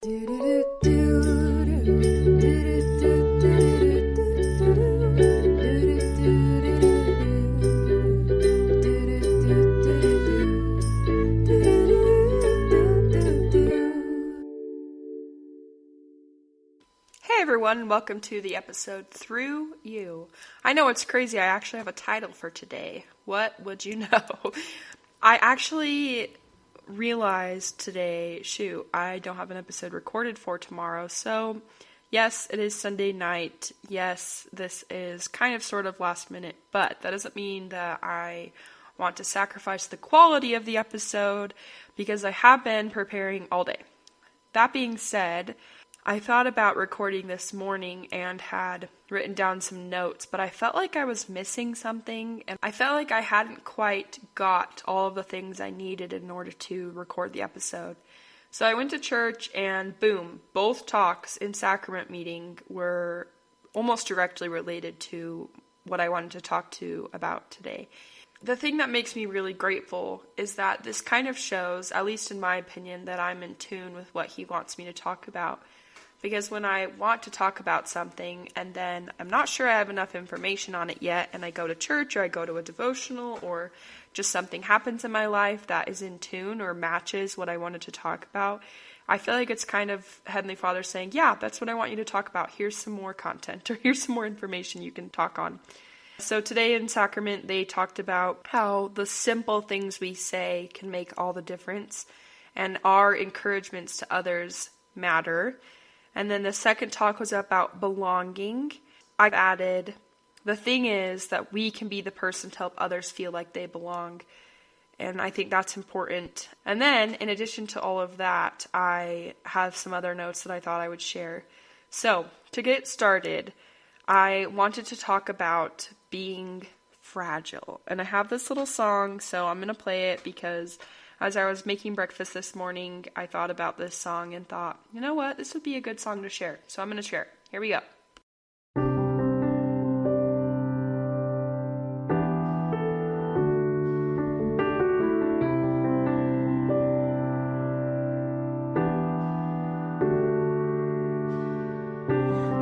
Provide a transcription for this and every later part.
Hey everyone, welcome to the episode Through You. I know it's crazy, I actually have a title for today. What would you know? I actually realized today, I don't have an episode recorded for tomorrow, so yes, it is Sunday night. Yes, this is kind of sort of last minute, but that doesn't mean that I want to sacrifice the quality of the episode because I have been preparing all day. That being said, I thought about recording this morning and had written down some notes, but I felt like I was missing something, and I felt like I hadn't quite got all of the things I needed in order to record the episode. So I went to church, and boom, both talks in sacrament meeting were almost directly related to what I wanted to talk to about today. The thing that makes me really grateful is that this kind of shows, at least in my opinion, that I'm in tune with what he wants me to talk about. Because when I want to talk about something and then I'm not sure I have enough information on it yet, and I go to church or I go to a devotional or just something happens in my life that is in tune or matches what I wanted to talk about, I feel like it's kind of Heavenly Father saying, yeah, that's what I want you to talk about. Here's some more content, or here's some more information you can talk on. So today in Sacrament, they talked about how the simple things we say can make all the difference, and our encouragements to others matter. And then the second talk was about belonging. I've added, the thing is that we can be the person to help others feel like they belong. And I think that's important. And then, in addition to all of that, I have some other notes that I thought I would share. So, to get started, I wanted to talk about being fragile. And I have this little song, so I'm going to play it because as I was making breakfast this morning, I thought about this song and thought, you know what, this would be a good song to share. So I'm going to share it. Here we go.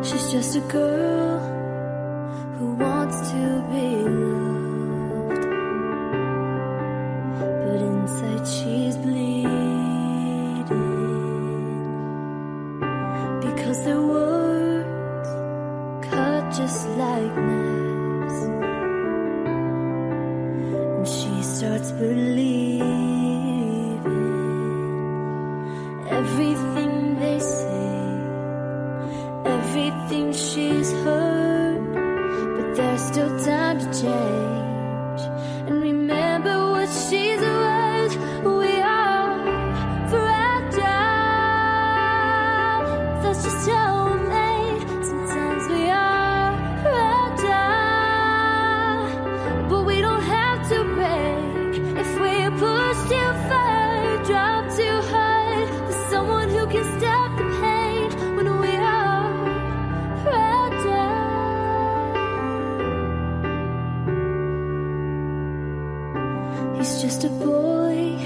She's just a girl who wants to be loved, but inside she's bleeding, because their words cut just like knives, and she starts believing everything they say, everything she's heard, but there's still time to change and remember what she's worth. We are fragile, that's just how we're made. Sometimes we are fragile, but we don't have to break. If we're pushed too far, drop too hard, there's someone who can stop the pain when we are fragile. He's just a boy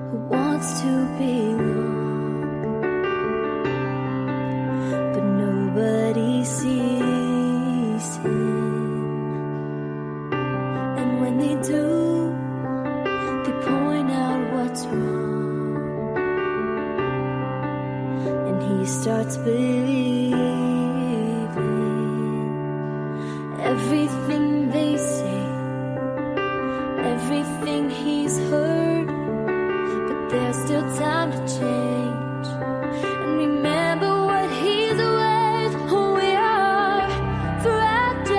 who wants to belong, but nobody sees him. And when they do, they point out what's wrong, and he starts believing everything they say, everything he's heard, but there's still time to change and remember what he's worth. We are fragile,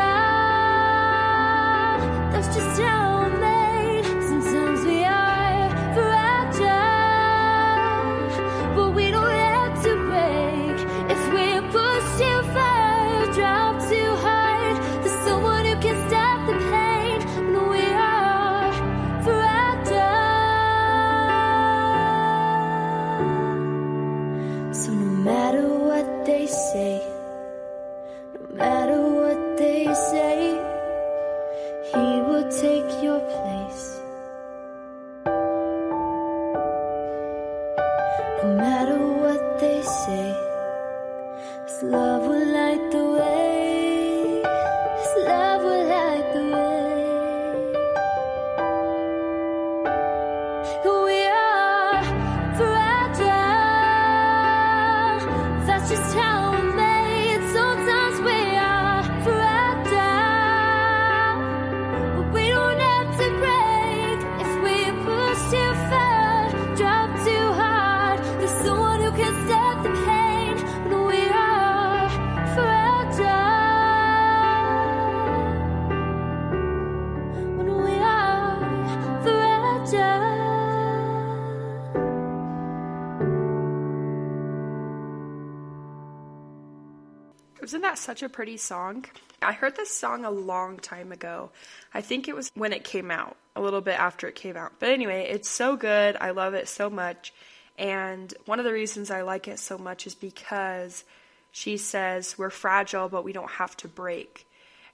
that's just how we're made. Sometimes we are fragile, but we don't have to break. If we're pushed too far, drop too hard, there's someone who can stop the pain when we are fragile. So no matter what they say, no matter what they say, he will take your place. No matter what they His love will light the way. His love will light the way. We are fragile. That's just how we're made. Sometimes we are fragile, but we don't have to break. If we push too far, drop too hard, there's someone who can stop the pain. When we are fragile, when we are fragile. Isn't that such a pretty song? I heard this song a long time ago. I think it was when it came out, a little bit after it came out. But anyway, it's so good. I love it so much. And one of the reasons I like it so much is because she says we're fragile, but we don't have to break.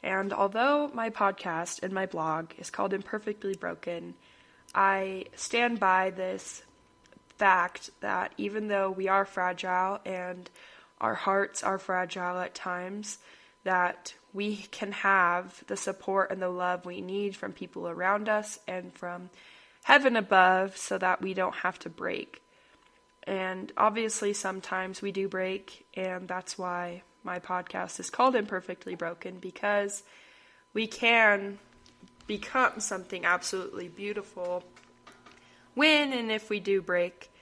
And although my podcast and my blog is called Imperfectly Broken, I stand by this fact that even though we are fragile and our hearts are fragile at times, that we can have the support and the love we need from people around us and from heaven above so that we don't have to break. And obviously sometimes we do break, and that's why my podcast is called Imperfectly Broken, because we can become something absolutely beautiful when and if we do break.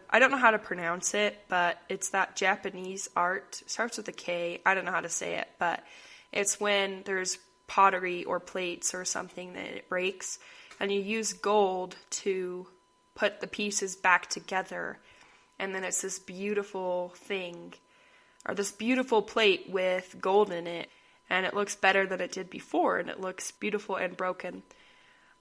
I don't know how to pronounce it, but it's that Japanese art. It starts with a K. I don't know how to say it, but it's when there's pottery or plates or something that it breaks, and you use gold to put the pieces back together, and then it's this beautiful thing, or this beautiful plate with gold in it, and it looks better than it did before, and it looks beautiful and broken.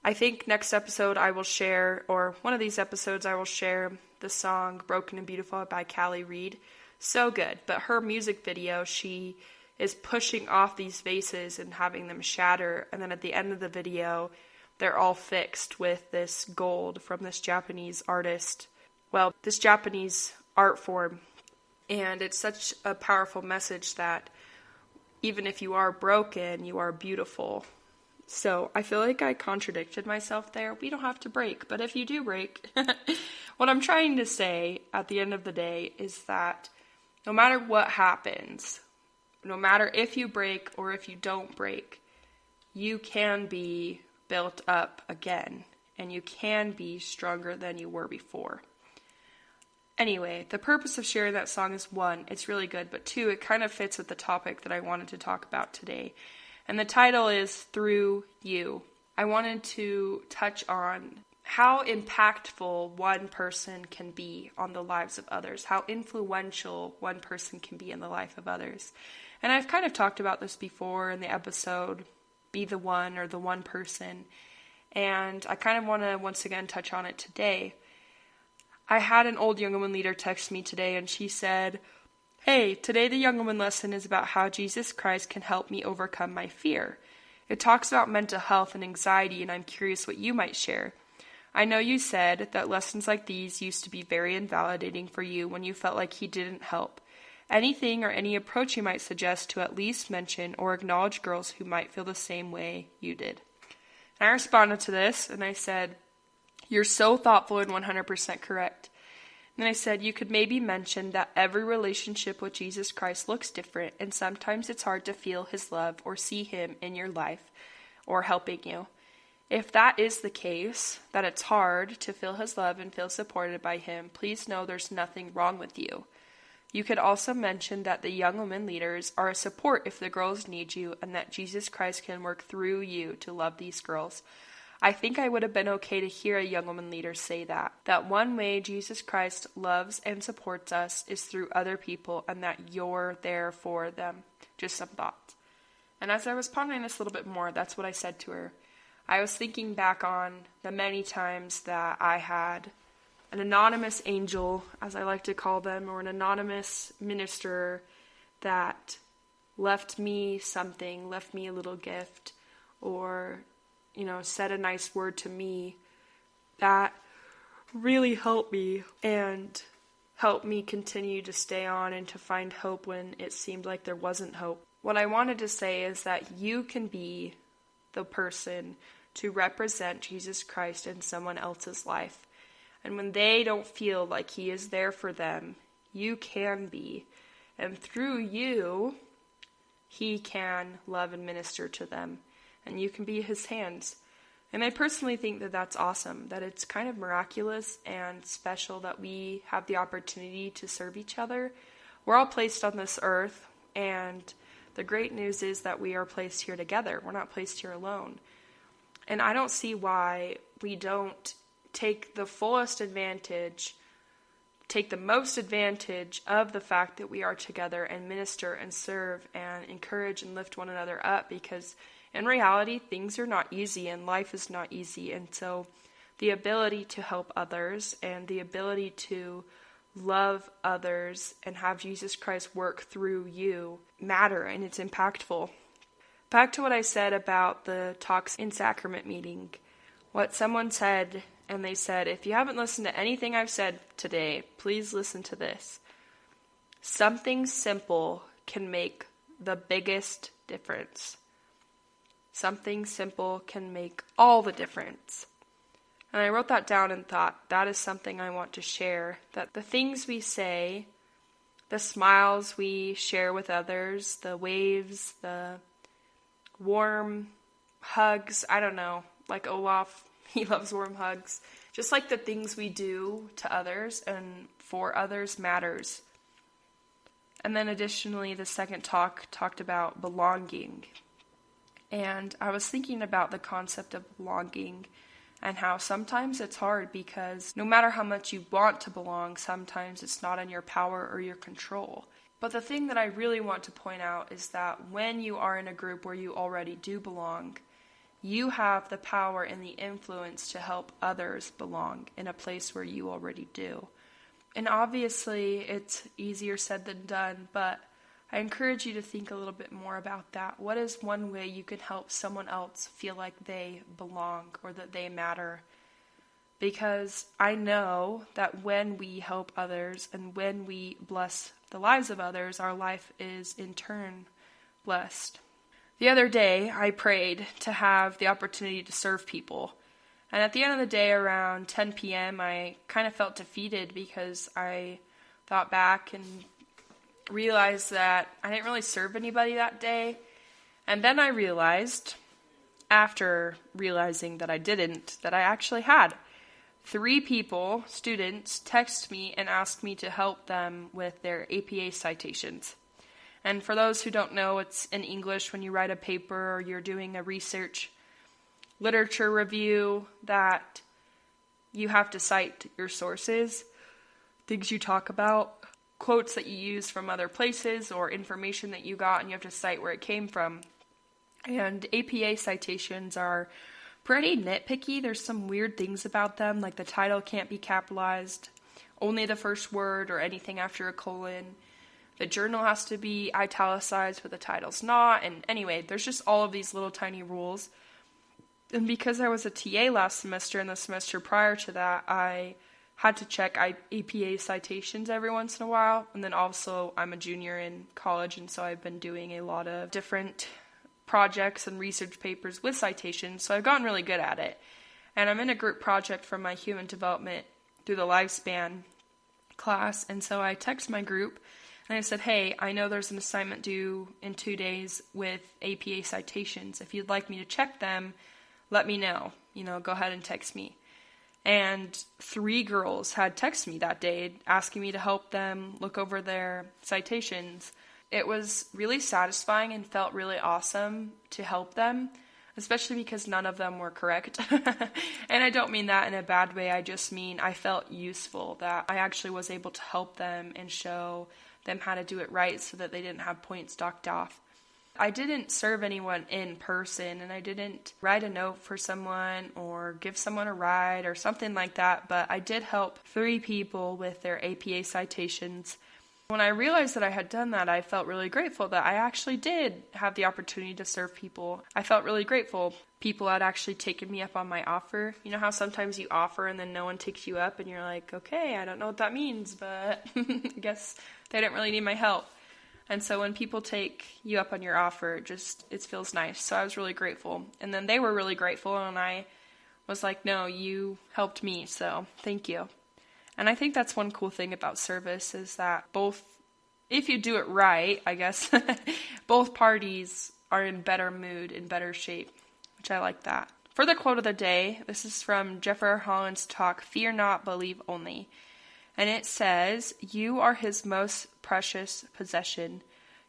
I think next episode I will share, or one of these episodes I will share, the song Broken and Beautiful by Callie Reed. So good. But her music video, she is pushing off these vases and having them shatter, and then at the end of the video, they're all fixed with this gold from this Japanese artist. Well, this Japanese art form. And it's such a powerful message that even if you are broken, you are beautiful. So I feel like I contradicted myself there. We don't have to break, but if you do break, what I'm trying to say at the end of the day is that no matter what happens, no matter if you break or if you don't break, you can be built up again, and you can be stronger than you were before. Anyway, the purpose of sharing that song is, one, it's really good, but two, it kind of fits with the topic that I wanted to talk about today. And the title is Through You. I wanted to touch on how impactful one person can be on the lives of others, how influential one person can be in the life of others. And I've kind of talked about this before in the episode, Be the One, or The One Person. And I kind of want to once again touch on it today. I had an old young woman leader text me today, and she said, "Hey, today the young woman lesson is about how Jesus Christ can help me overcome my fear. It talks about mental health and anxiety, and I'm curious what you might share. I know you said that lessons like these used to be very invalidating for you when you felt like he didn't help. Anything or any approach you might suggest to at least mention or acknowledge girls who might feel the same way you did." And I responded to this, and I said, "You're so thoughtful and 100% correct." And I said, you could maybe mention that every relationship with Jesus Christ looks different, and sometimes it's hard to feel his love or see him in your life or helping you. If that is the case, that it's hard to feel his love and feel supported by him, please know there's nothing wrong with you. You could also mention that the young women leaders are a support if the girls need you, and that Jesus Christ can work through you to love these girls. I think I would have been okay to hear a young woman leader say that one way Jesus Christ loves and supports us is through other people, and that you're there for them. Just some thoughts. And as I was pondering this a little bit more, that's what I said to her. I was thinking back on the many times that I had an anonymous angel, as I like to call them, or an anonymous minister that left me something, left me a little gift, or said a nice word to me that really helped me. And helped me continue to stay on and to find hope when it seemed like there wasn't hope. What I wanted to say is that you can be the person to represent Jesus Christ in someone else's life. And when they don't feel like he is there for them, you can be. And through you, he can love and minister to them. And you can be his hands. And I personally think that that's awesome, that it's kind of miraculous and special that we have the opportunity to serve each other. We're all placed on this earth, and the great news is that we are placed here together. We're not placed here alone. And I don't see why we don't take the fullest advantage, take the most advantage of the fact that we are together and minister and serve and encourage and lift one another up, because in reality, things are not easy and life is not easy. And so the ability to help others and the ability to love others and have Jesus Christ work through you matter, and it's impactful. Back to what I said about the talks in sacrament meeting. What someone said, and they said, if you haven't listened to anything I've said today, please listen to this. Something simple can make the biggest difference. Something simple can make all the difference. And I wrote that down and thought, that is something I want to share. That the things we say, the smiles we share with others, the waves, the warm hugs, I don't know, like Olaf, he loves warm hugs. Just like the things we do to others and for others matters. And then additionally, the second talk talked about belonging. And I was thinking about the concept of belonging and how sometimes it's hard because no matter how much you want to belong, sometimes it's not in your power or your control. But the thing that I really want to point out is that when you are in a group where you already do belong, you have the power and the influence to help others belong in a place where you already do. And obviously, it's easier said than done, but I encourage you to think a little bit more about that. What is one way you can help someone else feel like they belong or that they matter? Because I know that when we help others and when we bless the lives of others, our life is in turn blessed. The other day, I prayed to have the opportunity to serve people. And at the end of the day, around 10 p.m., I kind of felt defeated because I thought back and realized that I didn't really serve anybody that day. And then I realized, after realizing that I didn't, that I actually had. 3 people, students, text me and asked me to help them with their APA citations. And for those who don't know, it's in English when you write a paper or you're doing a research literature review that you have to cite your sources, things you talk about, quotes that you use from other places or information that you got, and you have to cite where it came from. And APA citations are pretty nitpicky. There's some weird things about them, like the title can't be capitalized, only the first word or anything after a colon. The journal has to be italicized, but the title's not. And anyway, there's just all of these little tiny rules. And because I was a TA last semester and the semester prior to that, I had to check APA citations every once in a while. And then also I'm a junior in college, and so I've been doing a lot of different projects and research papers with citations, so I've gotten really good at it. And I'm in a group project for my human development through the lifespan class, and so I text my group and I said, hey, I know there's an assignment due in 2 days with APA citations. If you'd like me to check them, let me know. Go ahead and text me. And 3 girls had texted me that day asking me to help them look over their citations. It was really satisfying and felt really awesome to help them, especially because none of them were correct. And I don't mean that in a bad way. I just mean I felt useful, that I actually was able to help them and show them how to do it right so that they didn't have points docked off. I didn't serve anyone in person, and I didn't write a note for someone or give someone a ride or something like that, but I did help 3 people with their APA citations. When I realized that I had done that, I felt really grateful that I actually did have the opportunity to serve people. I felt really grateful. People had actually taken me up on my offer. You know how sometimes you offer and then no one takes you up and you're like, okay, I don't know what that means, but I guess they didn't really need my help. And so when people take you up on your offer, it feels nice. So I was really grateful. And then they were really grateful, and I was like, no, you helped me, so thank you. And I think that's one cool thing about service is that if you do it right, I guess, both parties are in better mood, in better shape, which I like that. For the quote of the day, this is from Jeffrey Holland's talk, Fear Not, Believe Only. And it says, you are his most precious possession.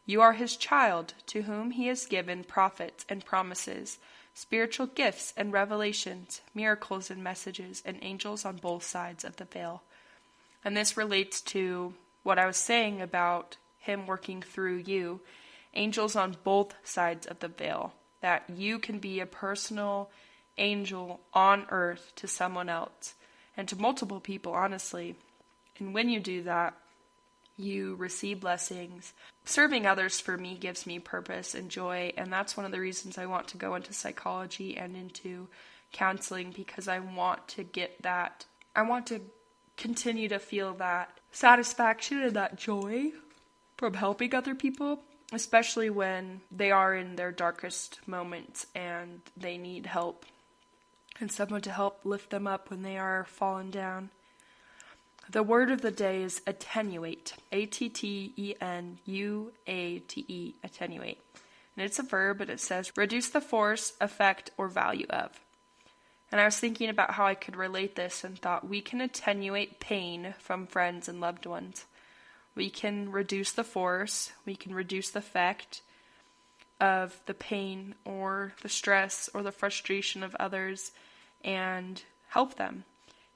You are his child, to whom he has given prophets and promises, spiritual gifts and revelations, miracles and messages, and angels on both sides of the veil. And this relates to what I was saying about him working through you, angels on both sides of the veil, that you can be a personal angel on earth to someone else, and to multiple people, honestly. And when you do that, you receive blessings. Serving others for me gives me purpose and joy, and that's one of the reasons I want to go into psychology and into counseling, because I want to get that. I want to continue to feel that satisfaction and that joy from helping other people, especially when they are in their darkest moments and they need help and someone to help lift them up when they are fallen down. The word of the day is attenuate. Attenuate, attenuate. And it's a verb, and it says reduce the force, effect, or value of. And I was thinking about how I could relate this and thought we can attenuate pain from friends and loved ones. We can reduce the force, we can reduce the effect of the pain or the stress or the frustration of others and help them.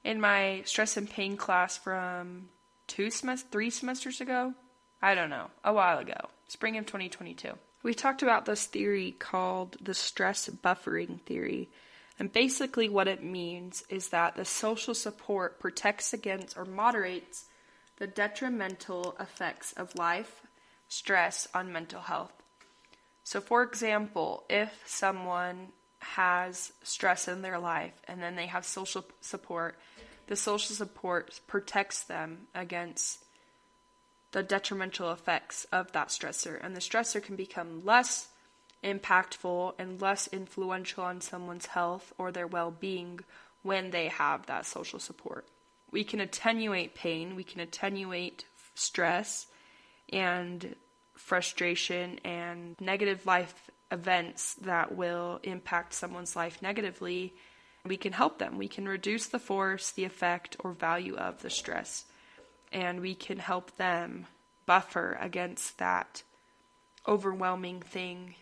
In my stress and pain class from 3 semesters ago, I don't know, a while ago, spring of 2022, we talked about this theory called the stress buffering theory. And basically what it means is that the social support protects against or moderates the detrimental effects of life stress on mental health. So for example, if someone has stress in their life and then they have social support, the social support protects them against the detrimental effects of that stressor, and the stressor can become less impactful and less influential on someone's health or their well-being when they have that social support. We can attenuate pain, we can attenuate stress and frustration and negative life events that will impact someone's life negatively. We can help them. We can reduce the force, the effect, or value of the stress. And we can help them buffer against that overwhelming thing.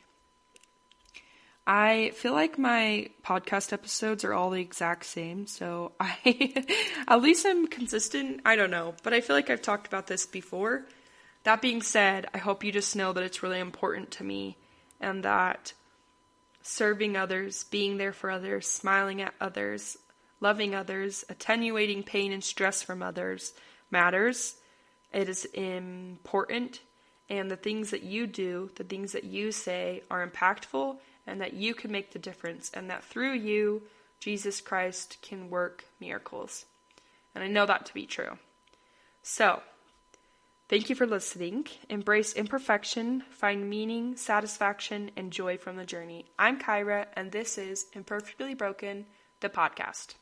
I feel like my podcast episodes are all the exact same, so at least I'm consistent. I don't know, but I feel like I've talked about this before. That being said, I hope you just know that it's really important to me, and that serving others, being there for others, smiling at others, loving others, attenuating pain and stress from others matters. It is important, and the things that you do, the things that you say are impactful, and that you can make the difference, and that through you, Jesus Christ can work miracles. And I know that to be true. So, thank you for listening. Embrace imperfection, find meaning, satisfaction, and joy from the journey. I'm Kyra, and this is Imperfectly Broken, the podcast.